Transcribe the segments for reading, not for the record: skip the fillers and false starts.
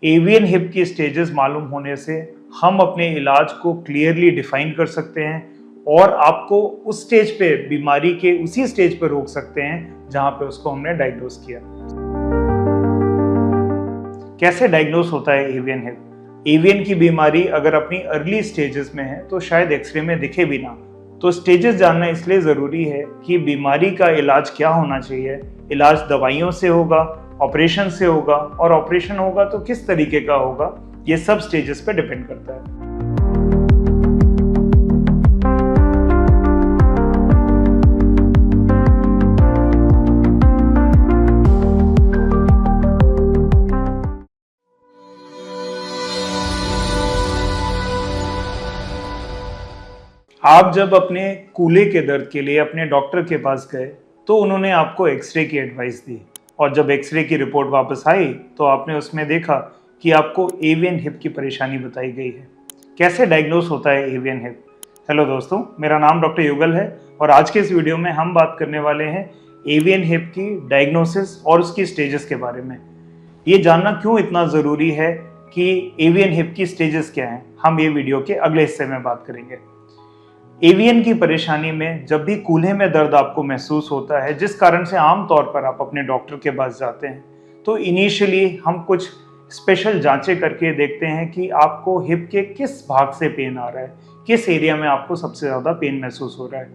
Avian hip की stages मालूम होने से हम अपने इलाज को क्लियरली डिफाइन कर सकते हैं और आपको उस स्टेज पे बीमारी के उसी स्टेज पे रोक सकते हैं जहां पे उसको हमने डायग्नोस किया। कैसे डायग्नोस होता है एवियन हिप? एवियन की बीमारी अगर अपनी अर्ली स्टेजेस में है तो शायद एक्सरे में दिखे भी ना। तो स्टेजेस जानना इसलिए ज़रूरी है कि बीमारी का इलाज क्या होना चाहिए। इलाज दवाइयों से होगा, ऑपरेशन से होगा, और ऑपरेशन होगा तो किस तरीके का होगा, ये सब स्टेजेस पे डिपेंड करता है। आप जब अपने कूल्हे के दर्द के लिए अपने डॉक्टर के पास गए तो उन्होंने आपको एक्सरे की एडवाइस दी, और जब एक्सरे की रिपोर्ट वापस आई तो आपने उसमें देखा कि आपको एवियन हिप की परेशानी बताई गई है। कैसे डायग्नोस होता है एवियन हिप? हेलो दोस्तों, मेरा नाम डॉक्टर युगल है और आज के इस वीडियो में हम बात करने वाले हैं एवियन हिप की डायग्नोसिस और उसकी स्टेजेस के बारे में। ये जानना क्यों इतना ज़रूरी है कि एवियन हिप की स्टेजेस क्या हैं, हम ये वीडियो के अगले हिस्से में बात करेंगे। एवियन की परेशानी में जब भी कूल्हे में दर्द आपको महसूस होता है, जिस कारण से आमतौर पर आप अपने डॉक्टर के पास जाते हैं, तो इनिशियली हम कुछ स्पेशल जांचें करके देखते हैं कि आपको हिप के किस भाग से पेन आ रहा है, किस एरिया में आपको सबसे ज़्यादा पेन महसूस हो रहा है,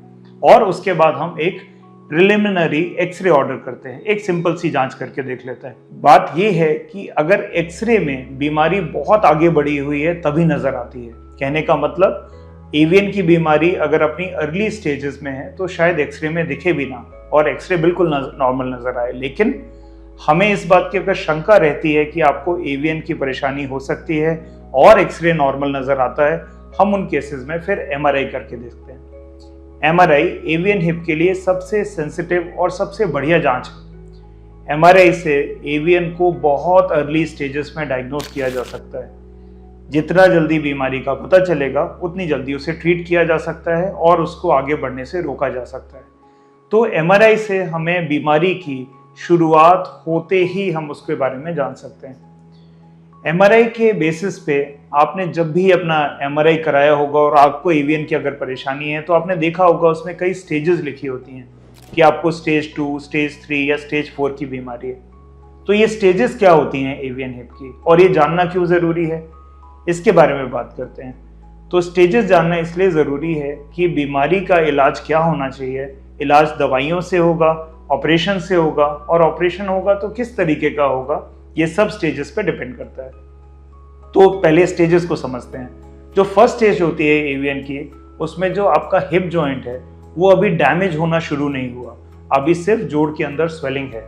और उसके बाद हम एक प्रिलिमिनरी एक्सरे ऑर्डर करते हैं, एक सिंपल सी जांच करके देख लेते हैं। बात यह है कि अगर एक्सरे में बीमारी बहुत आगे बढ़ी हुई है तभी नज़र आती है। कहने का मतलब एवियन की बीमारी अगर अपनी अर्ली स्टेजेस में है तो शायद एक्सरे में दिखे भी ना और एक्सरे बिल्कुल नॉर्मल नजर आए। लेकिन हमें इस बात की अगर शंका रहती है कि आपको एवियन की परेशानी हो सकती है और एक्सरे नॉर्मल नजर आता है, हम उन केसेस में फिर एमआरआई करके देखते हैं। एमआरआई एवियन हिप के लिए सबसे सेंसिटिव और सबसे बढ़िया जांच है। एमआरआई से एवियन को बहुत अर्ली स्टेजेस में डायग्नोस किया जा सकता है। जितना जल्दी बीमारी का पता चलेगा उतनी जल्दी उसे ट्रीट किया जा सकता है और उसको आगे बढ़ने से रोका जा सकता है। तो एमआरआई से हमें बीमारी की शुरुआत होते ही हम उसके बारे में जान सकते हैं। एमआरआई के बेसिस पे आपने जब भी अपना एमआरआई कराया होगा और आपको एवियन की अगर परेशानी है तो आपने देखा होगा उसमें कई स्टेजेस लिखी होती हैं कि आपको स्टेज 2, स्टेज 3 या स्टेज 4 की बीमारी है। तो ये स्टेजेस क्या होती हैं एवियन हिप की, और ये जानना क्यों ज़रूरी है, इसके बारे में बात करते हैं। तो स्टेजेस जानना इसलिए ज़रूरी है कि बीमारी का इलाज क्या होना चाहिए। इलाज दवाइयों से होगा, ऑपरेशन से होगा, और ऑपरेशन होगा तो किस तरीके का होगा, ये सब स्टेजेस पे डिपेंड करता है। तो पहले स्टेजेस को समझते हैं। जो फर्स्ट स्टेज होती है एवियन की, उसमें जो आपका हिप जॉइंट है वो अभी डैमेज होना शुरू नहीं हुआ, अभी सिर्फ जोड़ के अंदर स्वेलिंग है।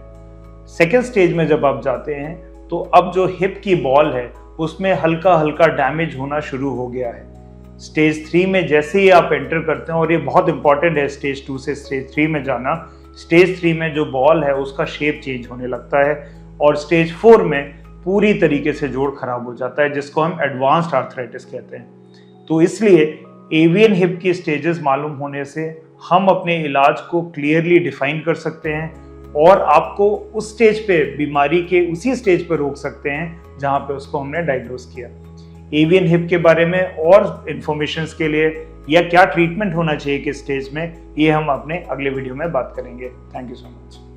सेकेंड स्टेज में जब आप जाते हैं तो अब जो हिप की बॉल है उसमें हल्का हल्का डैमेज होना शुरू हो गया है। स्टेज 3 में जैसे ही आप एंटर करते हैं, और ये बहुत इंपॉर्टेंट है स्टेज 2 से स्टेज 3 में जाना, स्टेज 3 में जो बॉल है उसका शेप चेंज होने लगता है, और स्टेज 4 में पूरी तरीके से जोड़ खराब हो जाता है, जिसको हम एडवांस्ड आर्थराइटिस कहते हैं। तो इसलिए एवियन हिप की स्टेजेस मालूम होने से हम अपने इलाज को क्लियरली डिफाइन कर सकते हैं और आपको उस स्टेज पे बीमारी के उसी स्टेज पे रोक सकते हैं जहां पे उसको हमने डायग्नोस किया। एवियन हिप के बारे में और इन्फॉर्मेशन के लिए या क्या ट्रीटमेंट होना चाहिए किस स्टेज में, ये हम अपने अगले वीडियो में बात करेंगे। Thank you so much.